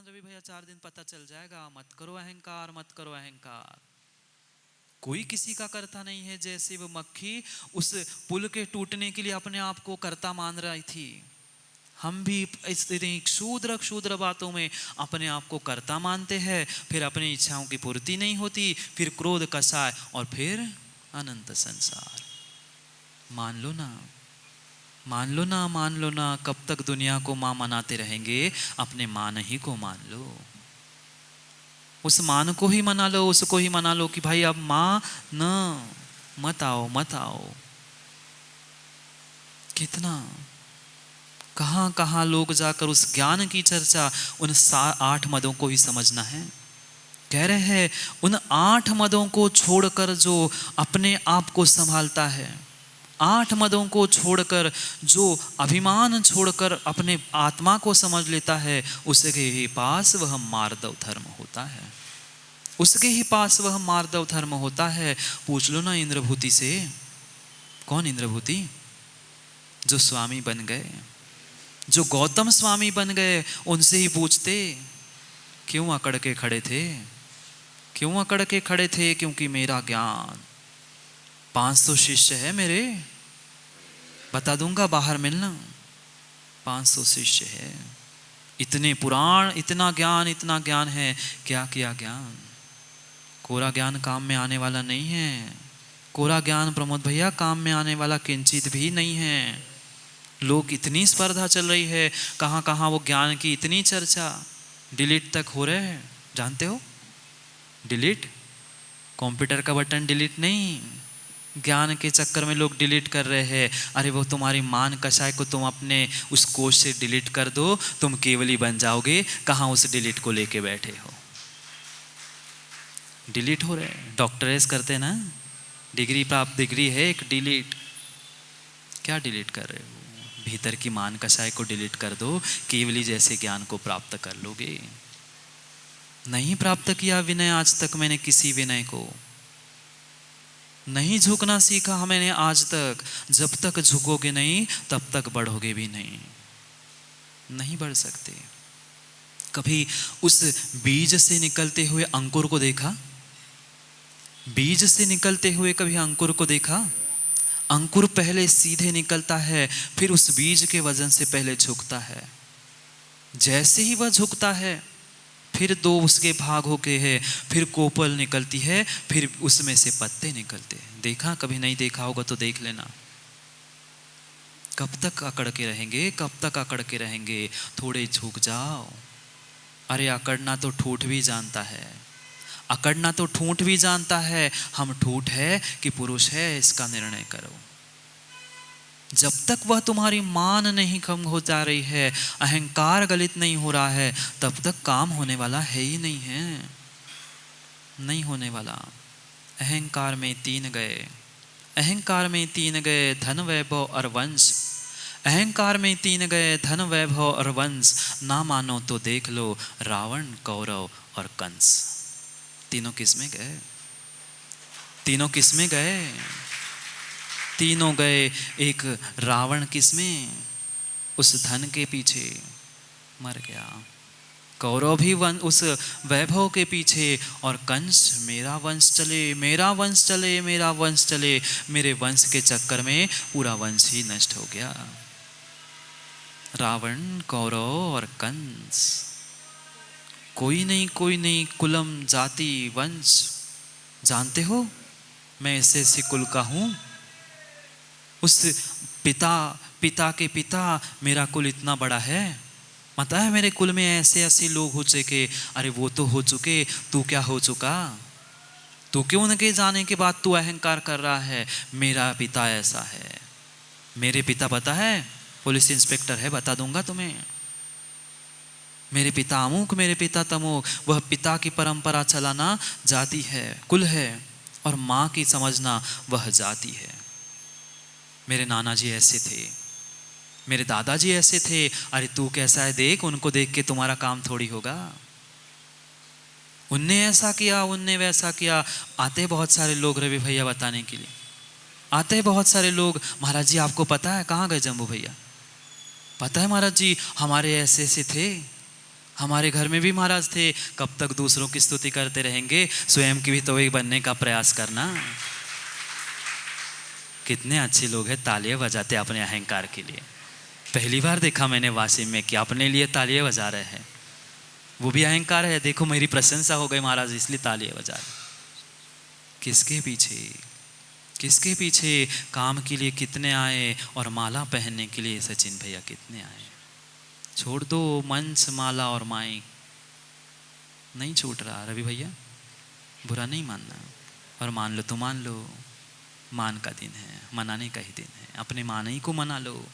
बाद रवि भैया 4 दिन पता चल जाएगा, मत करो अहंकार, मत करो अहंकार। कोई किसी का करता नहीं है। जैसे वो मक्खी उस पुल के टूटने के लिए अपने आप को करता मान रही थी, हम भी इस क्षुद्र क्षुद्र बातों में अपने आप को कर्ता मानते हैं, फिर अपनी इच्छाओं की पूर्ति नहीं होती, फिर क्रोध कषाय और फिर अनंत संसार। मान लो ना, मान लो ना, मान लो ना। कब तक दुनिया को मां मनाते रहेंगे? अपने मान ही को मान लो, उस मान को ही मना लो, उसको ही मना लो कि भाई अब मां न मत आओ, मत आओ। कितना कहां कहां लोग जाकर उस ज्ञान की चर्चा, उन 8 मदों को ही समझना है। कह रहे हैं उन 8 मदों को छोड़कर जो अपने आप को संभालता है, 8 मदों को छोड़कर जो अभिमान छोड़कर अपने आत्मा को समझ लेता है, उसके ही पास वह मार्दव धर्म होता है, उसके ही पास वह मार्दव धर्म होता है। पूछ लो ना इंद्रभूति से। कौन इंद्रभूति? जो स्वामी बन गए, जो गौतम स्वामी बन गए, उनसे ही पूछते क्यों अकड़ के खड़े थे, क्यों अकड़ के खड़े थे? क्योंकि मेरा ज्ञान, 500 शिष्य है मेरे, बता दूंगा, बाहर मिलना। 500 शिष्य है, इतने पुराण, इतना ज्ञान है। क्या किया ज्ञान? कोरा ज्ञान काम में आने वाला नहीं है। कोरा ज्ञान प्रमोद भैया काम में आने वाला किंचित भी नहीं है। लोग, इतनी स्पर्धा चल रही है, कहां कहां वो ज्ञान की इतनी चर्चा, डिलीट तक हो रहे हैं। जानते हो डिलीट? कंप्यूटर का बटन डिलीट नहीं, ज्ञान के चक्कर में लोग डिलीट कर रहे हैं। अरे वो तुम्हारी मान कषाय को तुम अपने उस कोष से डिलीट कर दो, तुम केवली बन जाओगे। कहां उस डिलीट को लेके बैठे हो? डिलीट हो रहे हैं। डॉक्टरेस करते ना, डिग्री प्राप्त, डिग्री है एक, डिलीट। क्या डिलीट कर रहे हो? भीतर की मान कषाय को डिलीट कर दो, केवली जैसे ज्ञान को प्राप्त कर लोगे। नहीं प्राप्त किया विनय आज तक मैंने किसी विनय को, नहीं झुकना सीखा मैंने आज तक। जब तक झुकोगे नहीं तब तक बढ़ोगे भी नहीं, नहीं बढ़ सकते। कभी उस बीज से निकलते हुए अंकुर को देखा? बीज से निकलते हुए कभी अंकुर को देखा? अंकुर पहले सीधे निकलता है, फिर उस बीज के वजन से पहले झुकता है। जैसे ही वह झुकता है, फिर 2 उसके भाग होके है, फिर कोपल निकलती है, फिर उसमें से पत्ते निकलते हैं। देखा? कभी नहीं देखा होगा तो देख लेना। कब तक अकड़ के रहेंगे? कब तक अकड़ के रहेंगे? थोड़े झुक जाओ। अरे अकड़ना तो ठूठ भी जानता है, अकड़ना तो ठूठ भी जानता है। हम ठूठ है कि पुरुष है, इसका निर्णय करो। जब तक वह तुम्हारी मान नहीं कम हो जा रही है, अहंकार गलित नहीं हो रहा है, तब तक काम होने वाला है ही नहीं है, नहीं होने वाला। अहंकार में 3 गए, अहंकार में 3 गए, धन वैभव और वंश। अहंकार में 3 गए, धन वैभव और वंश। ना मानो तो देख लो, रावण, कौरव और कंस। तीनों किस में गए? तीनों किस में गए? तीनों गए। एक रावण किस में? उस धन के पीछे मर गया। कौरव भी उस वैभव के पीछे, और कंस मेरा वंश चले, मेरा वंश चले, मेरा वंश चले। मेरे वंश के चक्कर में पूरा वंश ही नष्ट हो गया। रावण, कौरव और कंस। कोई नहीं, कोई नहीं, कुलम, जाति, वंश। जानते हो मैं ऐसे कुल का हूं। उस पिता के पिता मेरा कुल इतना बड़ा है। पता है मेरे कुल में ऐसे ऐसे लोग हो चुके। अरे वो तो हो चुके, तू क्या हो चुका? तू क्यों उनके जाने के बाद तू अहंकार कर रहा है? मेरा पिता ऐसा है। मेरे पिता पता है पुलिस इंस्पेक्टर है, बता दूंगा तुम्हें। मेरे पिता अमुक, मेरे पिता तमुक। वह पिता की परंपरा चलाना जाति है, कुल है, और माँ की समझना वह जाति है। मेरे नाना जी ऐसे थे, मेरे दादाजी ऐसे थे। अरे तू कैसा है देख, उनको देख के तुम्हारा काम थोड़ी होगा। उनने ऐसा किया, उनने वैसा किया। आते बहुत सारे लोग रवि भैया बताने के लिए, आते हैं बहुत सारे लोग। महाराज जी आपको पता है? कहाँ गए जम्बू भैया? पता है महाराज जी, हमारे ऐसे ऐसे थे, हमारे घर में भी महाराज थे, कब तक दूसरों की स्तुति करते रहेंगे, स्वयं की भी तो एक बनने का प्रयास करना। कितने अच्छे लोग हैं, तालियां बजाते अपने अहंकार के लिए। पहली बार देखा मैंने वासिम में कि अपने लिए तालियां बजा रहे हैं, वो भी अहंकार है। देखो मेरी प्रशंसा हो गई महाराज, इसलिए तालियां बजा रहे। किसके पीछे, किसके पीछे? काम के लिए कितने आए और माला पहनने के लिए सचिन भैया कितने आए। छोड़ दो मंच, माला और माइक, नहीं छूट रहा रवि भैया, बुरा नहीं मानना। और मान लो तो मान लो, मान का दिन है, मनाने का ही दिन है। अपने मान ही को मना लो,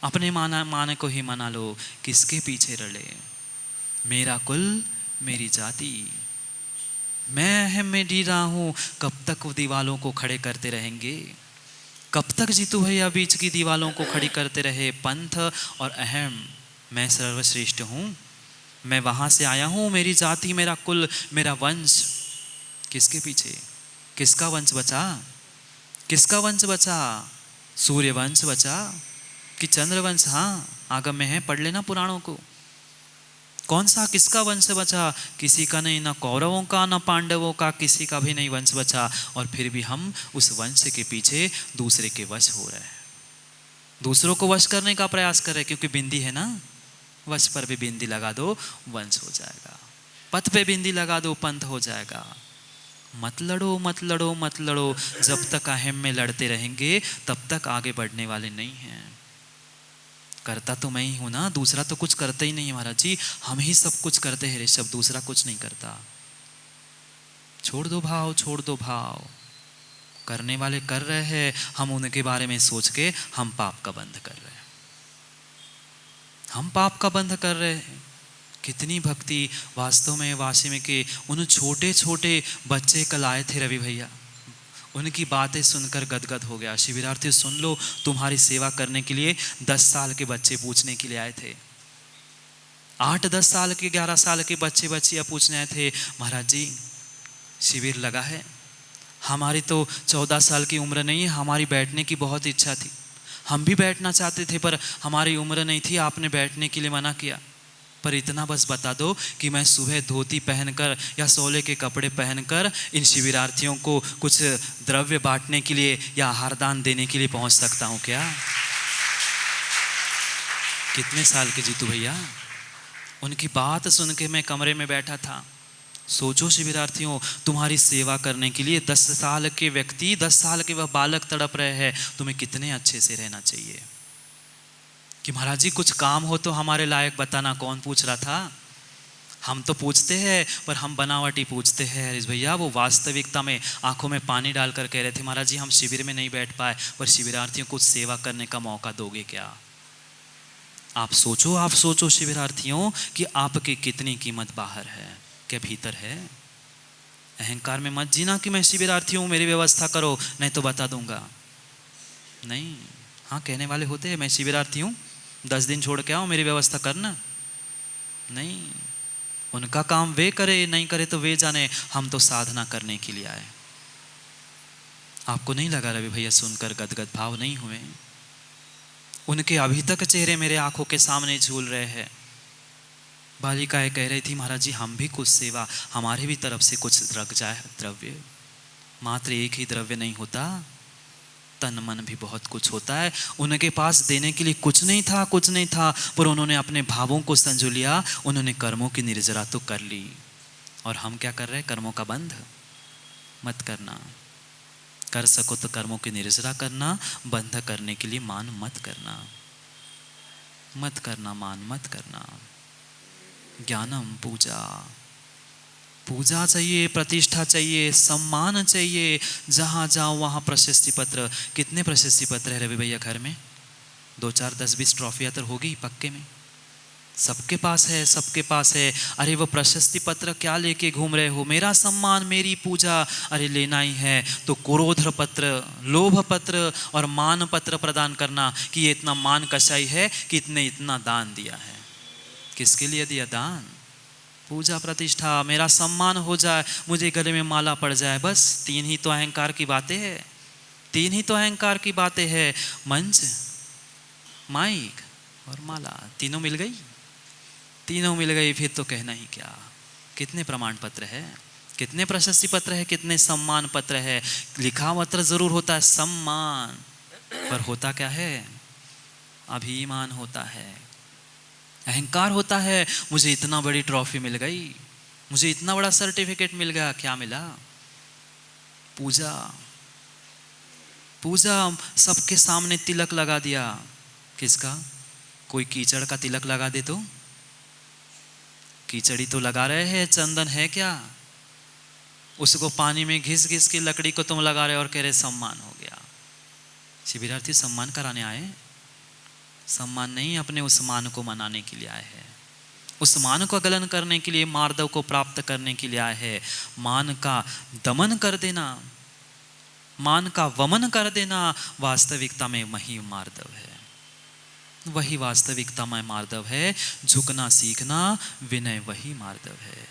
अपने मान को ही मना लो। किसके पीछे रले? मेरा कुल मेरी जाति, मैं अहम में डी रहा हूं। कब तक वो दीवालों को खड़े करते रहेंगे? कब तक जीतू भैया बीच की दीवालों को खड़ी करते रहे? पंथ और अहम, मैं सर्वश्रेष्ठ हूं, मैं वहां से आया हूं, मेरी जाति, मेरा कुल, मेरा वंश। किसके पीछे? किसका वंश बचा? किसका वंश बचा? सूर्य वंश बचा कि चंद्र वंश? हाँ, आगम में है, पढ़ लेना पुराणों को। कौन सा, किसका वंश बचा? किसी का नहीं, ना कौरवों का ना पांडवों का, किसी का भी नहीं वंश बचा। और फिर भी हम उस वंश के पीछे दूसरे के वश हो रहे हैं, दूसरों को वश करने का प्रयास कर रहे हैं। क्योंकि बिंदी है ना, वश पर भी बिंदी लगा दो, वंश हो जाएगा। पथ पे बिंदी लगा दो, पंथ हो जाएगा। मत लड़ो, मत लड़ो, मत लड़ो। जब तक अहम में लड़ते रहेंगे तब तक आगे बढ़ने वाले नहीं हैं। करता तो मैं ही हूं ना, दूसरा तो कुछ करता ही नहीं महाराज जी, हम ही सब कुछ करते हैं ऋषभ, दूसरा कुछ नहीं करता। छोड़ दो भाव, छोड़ दो भाव। करने वाले कर रहे हैं, हम उनके बारे में सोच के हम पाप का बंध कर रहे हैं, हम पाप का बंध कर रहे हैं। कितनी भक्ति वास्तव में वासी में के उन छोटे छोटे बच्चे कल आए थे रवि भैया, उनकी बातें सुनकर गदगद हो गया। शिविरार्थी सुन लो, तुम्हारी सेवा करने के लिए 10 साल के बच्चे पूछने के लिए आए थे, 8-10 साल के 11 साल के बच्चे बच्चियां पूछने आए थे, महाराज जी शिविर लगा है, हमारी तो 14 साल की उम्र नहीं है, हमारी बैठने की बहुत इच्छा थी, हम भी बैठना चाहते थे पर हमारी उम्र नहीं थी, आपने बैठने के लिए मना किया। पर इतना बस बता दो कि मैं सुबह धोती पहनकर या सोले के कपड़े पहनकर इन शिविरार्थियों को कुछ द्रव्य बांटने के लिए या आहार दान देने के लिए पहुंच सकता हूं क्या? कितने साल के जीतू भैया? उनकी बात सुन के मैं कमरे में बैठा था। सोचो शिविरार्थियों, तुम्हारी सेवा करने के लिए 10 साल के व्यक्ति, 10 साल के वह बालक तड़प रहे हैं, तुम्हें कितने अच्छे से रहना चाहिए। कि महाराज जी कुछ काम हो तो हमारे लायक बताना। कौन पूछ रहा था? हम तो पूछते हैं पर हम बनावटी पूछते हैं हरीश भैया। वो वास्तविकता में आंखों में पानी डालकर कह रहे थे, महाराज जी हम शिविर में नहीं बैठ पाए, पर शिविरार्थियों को सेवा करने का मौका दोगे क्या? आप सोचो, आप सोचो शिविरार्थियों कि आपकी कितनी कीमत बाहर है, क्या भीतर है? अहंकार में मत जीना कि मैं शिविरार्थी हूं, मेरी व्यवस्था करो, नहीं तो बता दूंगा। नहीं, हाँ कहने वाले होते हैं मैं शिविरार्थी हूं, 10 दिन छोड़ के आओ, मेरी व्यवस्था करना। नहीं, उनका काम वे करे, नहीं करे तो वे जाने, हम तो साधना करने के लिए आए। आपको नहीं लगा रवि भैया सुनकर गदगद भाव नहीं हुए? उनके अभी तक चेहरे मेरे आंखों के सामने झूल रहे हैं। बालिकाएं कह रही थी, महाराज जी हम भी कुछ सेवा, हमारे भी तरफ से कुछ रख जाए द्रव्य। मात्र एक ही द्रव्य नहीं होता, तन मन भी बहुत कुछ होता है। उनके पास देने के लिए कुछ नहीं था, कुछ नहीं था, पर उन्होंने अपने भावों को संजो लिया, उन्होंने कर्मों की निर्जरा तो कर ली। और हम क्या कर रहे हैं? कर्मों का बंध मत करना। कर सको तो कर्मों की निर्जरा करना, बंध करने के लिए मान मत करना, मत करना, मान मत करना। ज्ञानम पूजा, पूजा चाहिए, प्रतिष्ठा चाहिए, सम्मान चाहिए, जहां जाओ वहां प्रशस्ति पत्र। कितने प्रशस्ति पत्र है रवि भैया घर में? 2, 4, 10, 20 ट्रॉफियां तो होगी पक्के में, सबके पास है, सबके पास है। अरे वो प्रशस्ति पत्र क्या लेके घूम रहे हो? मेरा सम्मान, मेरी पूजा, अरे लेना ही है तो क्रोध पत्र, लोभ पत्र और मान पत्र प्रदान करना कि ये इतना मान कसाई है कि इतने इतना दान दिया है। किसके लिए दिया दान? पूजा प्रतिष्ठा, मेरा सम्मान हो जाए, मुझे गले में माला पड़ जाए, बस 3 ही तो अहंकार की बातें हैं, 3 ही तो अहंकार की बातें हैं। मंच, माइक और माला, तीनों मिल गई। तीनों मिल गई फिर तो कहना ही क्या। कितने प्रमाण पत्र है, कितने प्रशस्ति पत्र है, कितने सम्मान पत्र है। लिखा पत्र जरूर होता है सम्मान, पर होता क्या है? अभिमान होता है, अहंकार होता है। मुझे इतना बड़ी ट्रॉफी मिल गई, मुझे इतना बड़ा सर्टिफिकेट मिल गया। क्या मिला? पूजा। पूजा सबके सामने तिलक लगा दिया। किसका? कोई कीचड़ का तिलक लगा दे तो? कीचड़ी तो लगा रहे हैं, चंदन है क्या? उसको पानी में घिस घिस के लकड़ी को तुम लगा रहे और कह रहे सम्मान हो गया। शिविरार्थी सम्मान कराने आए? सम्मान नहीं, अपने उस मान को मनाने के लिए आए हैं। उस मान को गलन करने के लिए, मार्दव को प्राप्त करने के लिए आए हैं। मान का दमन कर देना, मान का वमन कर देना वास्तविकता में वही मार्दव है, वही वास्तविकता में मार्दव है। झुकना सीखना विनय वही मार्दव है।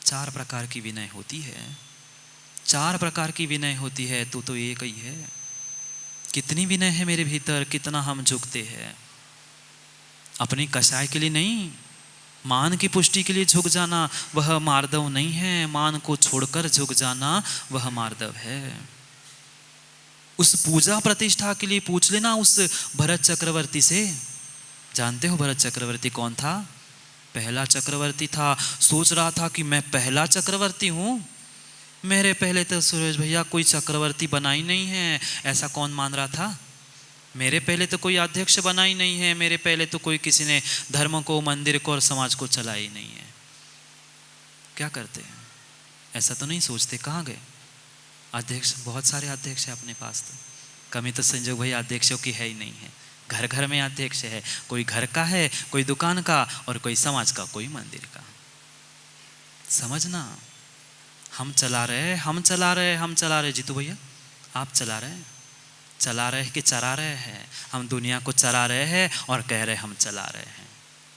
4 प्रकार की विनय होती है, 4 प्रकार की विनय होती है। तू तो एक ही है। कितनी विनय है मेरे भीतर, कितना हम झुकते हैं। अपनी कसाय के लिए नहीं, मान की पुष्टि के लिए झुक जाना वह मार्दव नहीं है। मान को छोड़कर झुक जाना वह मार्दव है। उस पूजा प्रतिष्ठा के लिए पूछ लेना उस भरत चक्रवर्ती से। जानते हो भरत चक्रवर्ती कौन था? पहला चक्रवर्ती था। सोच रहा था कि मैं पहला चक्रवर्ती हूं, मेरे पहले तो सुरेश भैया कोई चक्रवर्ती बना ही नहीं है। ऐसा कौन मान रहा था? मेरे पहले तो कोई अध्यक्ष बना ही नहीं है, मेरे पहले तो कोई किसी ने धर्म को, मंदिर को और समाज को चला ही नहीं है। क्या करते हैं? ऐसा तो नहीं सोचते। कहाँ गए अध्यक्ष? बहुत सारे अध्यक्ष है अपने पास, तो कमी तो संजोग भैया अध्यक्षों की है ही नहीं है। घर घर में अध्यक्ष है, कोई घर का है, कोई दुकान का, और कोई समाज का, कोई मंदिर का। समझना, हम चला रहे, हम चला रहे, हम चला रहे। जीतू भैया आप चला रहे हैं? चला रहे कि चरा रहे हैं? हम दुनिया को चरा रहे हैं और कह रहे हम चला रहे हैं।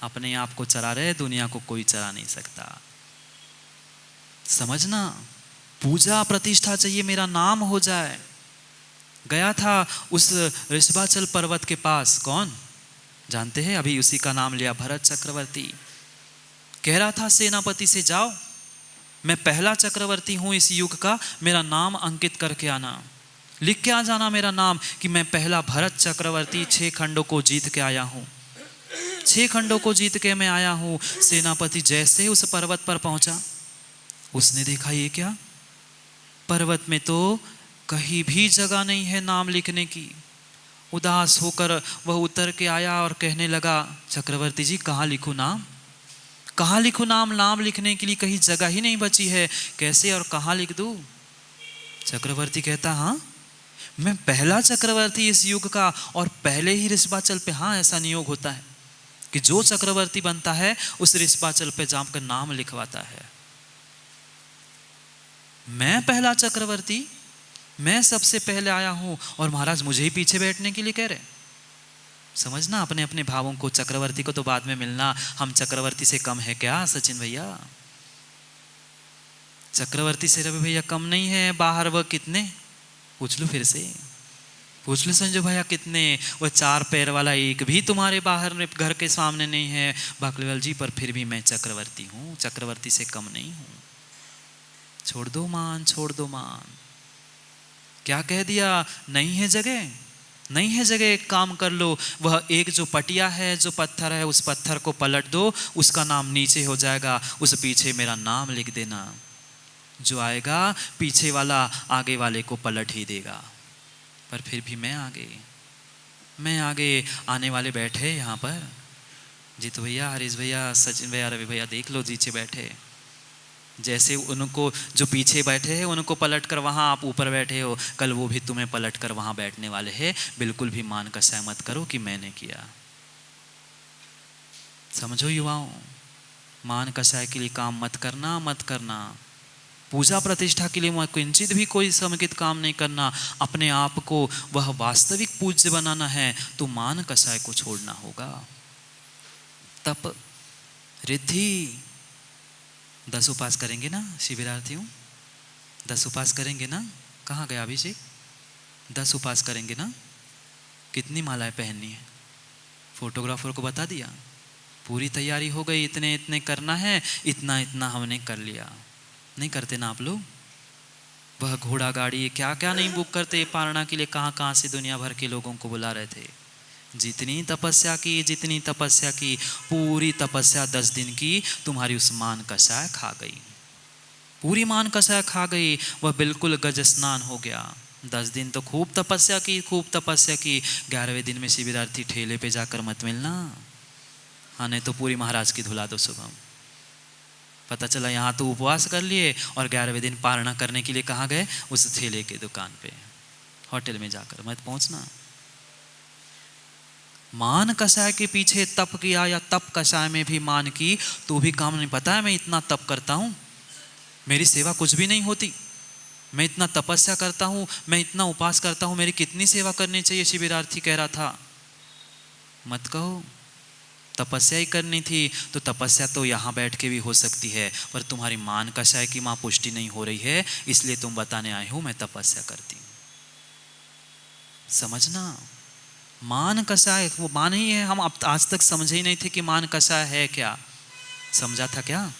अपने आप को चरा रहे, दुनिया को कोई चरा नहीं सकता। समझना, पूजा प्रतिष्ठा चाहिए, मेरा नाम हो जाए। गया था उस ऋषभाचल पर्वत के पास, कौन जानते हैं? अभी उसी का नाम लिया, भरत चक्रवर्ती। कह रहा था सेनापति से, जाओ मैं पहला चक्रवर्ती हूं इस युग का, मेरा नाम अंकित करके आना, लिख के आ जाना मेरा नाम कि मैं पहला भरत चक्रवर्ती 6 खंडों को जीत के आया हूं, 6 खंडों को जीत के मैं आया हूं। सेनापति जैसे उस पर्वत पर पहुंचा, उसने देखा ये क्या, पर्वत में तो कहीं भी जगह नहीं है नाम लिखने की। उदास होकर वह उतर के आया और कहने लगा, चक्रवर्ती जी कहाँ लिखूं नाम, कहाँ लिखूं नाम? नाम लिखने के लिए कहीं जगह ही नहीं बची है, कैसे और कहाँ लिख दूं? चक्रवर्ती कहता, हाँ मैं पहला चक्रवर्ती इस युग का, और पहले ही ऋषभाचल पे, हाँ ऐसा नियोग होता है कि जो चक्रवर्ती बनता है उस ऋषभाचल पे जाकर नाम लिखवाता है। मैं पहला चक्रवर्ती, मैं सबसे पहले आया हूं, और महाराज मुझे ही पीछे बैठने के लिए कह रहे। समझना अपने अपने भावों को। चक्रवर्ती को तो बाद में मिलना, हम चक्रवर्ती से कम है क्या सचिन भैया? चक्रवर्ती से रवि भैया कम नहीं है। बाहर वह कितने, पूछ लो फिर से, पूछ लो संजय भैया कितने, वह 4 पैर वाला एक भी तुम्हारे बाहर घर के सामने नहीं है बाकलीवाल जी, पर फिर भी मैं चक्रवर्ती हूं, चक्रवर्ती से कम नहीं हूं। छोड़ दो मान, छोड़ दो मान। क्या कह दिया? नहीं है जगह, नहीं है जगह। एक काम कर लो, वह एक जो पटिया है, जो पत्थर है, उस पत्थर को पलट दो, उसका नाम नीचे हो जाएगा, उस पीछे मेरा नाम लिख देना। जो आएगा पीछे वाला आगे वाले को पलट ही देगा। पर फिर भी मैं आगे आने वाले बैठे यहाँ पर, जीतू भैया, हरीश भैया, सचिन भैया, रवि भैया, देख लो नीचे बैठे। जैसे उनको जो पीछे बैठे हैं उनको पलट कर वहाँ आप ऊपर बैठे हो, कल वो भी तुम्हें पलट कर वहाँ बैठने वाले हैं। बिल्कुल भी मान कसाय मत करो कि मैंने किया। समझो युवाओं, मान कसाय के लिए काम मत करना, मत करना। पूजा प्रतिष्ठा के लिए किंचित भी कोई समुचित काम नहीं करना। अपने आप को वह वास्तविक पूज्य बनाना है तो मान कसाय को छोड़ना होगा। तप, रिद्धि, 10 उपास करेंगे ना शिविरार्थियों? 10 उपास करेंगे ना? कहाँ गया अभिषेक? 10 उपास करेंगे ना? कितनी मालाएं पहननी है? फोटोग्राफर को बता दिया? पूरी तैयारी हो गई, इतने इतने करना है, इतना इतना हमने कर लिया। नहीं करते ना आप लोग? वह घोड़ा गाड़ी क्या क्या नहीं बुक करते पारणा के लिए, कहाँ कहाँ से दुनिया भर के लोगों को बुला रहे थे। जितनी तपस्या की, जितनी तपस्या की, पूरी तपस्या 10 दिन की तुम्हारी उस मान कषाय खा गई, पूरी मान कषाय खा गई। वह बिल्कुल गज स्नान हो गया। 10 दिन तो खूब तपस्या की, खूब तपस्या की। 11वें दिन में शिविरार्थी ठेले पे जाकर मत मिलना, हाँ नहीं तो पूरी महाराज की धुला दो सुबह। पता चला यहाँ तो उपवास कर लिए और 11वें दिन पारणा करने के लिए कहाँ गए? उस ठेले के दुकान पे, होटल में जाकर मत पहुंचना। मान कषाय के पीछे तप किया या तप कषाय में भी मान की तो भी काम नहीं। पता है मैं इतना तप करता हूं, मेरी सेवा कुछ भी नहीं होती, मैं इतना तपस्या करता हूं, मैं इतना उपवास करता हूं, मेरी कितनी सेवा करनी चाहिए? शिविरार्थी कह रहा था। मत कहो, तपस्या ही करनी थी तो तपस्या तो यहाँ बैठ के भी हो सकती है, पर तुम्हारी मान कषाय की माँ पुष्टि नहीं हो रही है, इसलिए तुम बताने आए हो मैं तपस्या करती हूँ। समझना, मान कषाय वो मान ही है। हम अब आज तक समझे ही नहीं थे कि मान कषाय है क्या। समझा था क्या?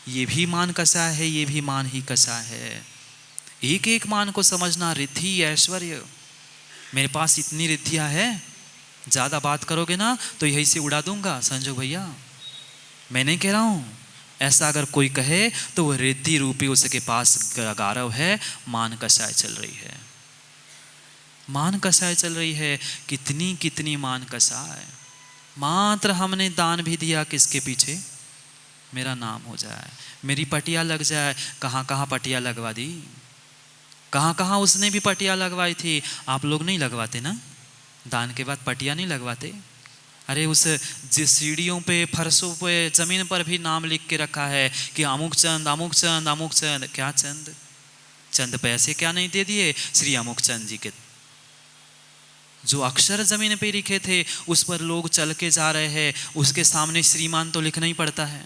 ये भी मान कषाय है, ये भी मान ही कषाय है। एक एक मान को समझना। रिद्धि ऐश्वर्य, मेरे पास इतनी रिद्धियां है, ज्यादा बात करोगे ना तो यही से उड़ा दूंगा। संजोग भैया मैं नहीं कह रहा हूं, ऐसा अगर कोई कहे तो वह रिद्धि रूपी उसके पास गारव है, मान कषाय चल रही है, मान कषाय चल रही है। कितनी कितनी मान कषाय। मात्र हमने दान भी दिया किसके पीछे? मेरा नाम हो जाए, मेरी पटिया लग जाए। कहाँ कहाँ पटिया लगवा दी, कहाँ कहाँ उसने भी पटिया लगवाई थी। आप लोग नहीं लगवाते ना, दान के बाद पटिया नहीं लगवाते? अरे उस जिस सीढ़ियों पे, फर्शों पे, जमीन पर भी नाम लिख के रखा है कि अमुक चंद, अमुक चंद, अमुक चंद। क्या चंद? चंद पैसे क्या नहीं दे दिए श्री अमुक चंद जी के? जो अक्षर जमीन पे लिखे थे उस पर लोग चल के जा रहे हैं, उसके सामने श्रीमान तो लिखना ही पड़ता है।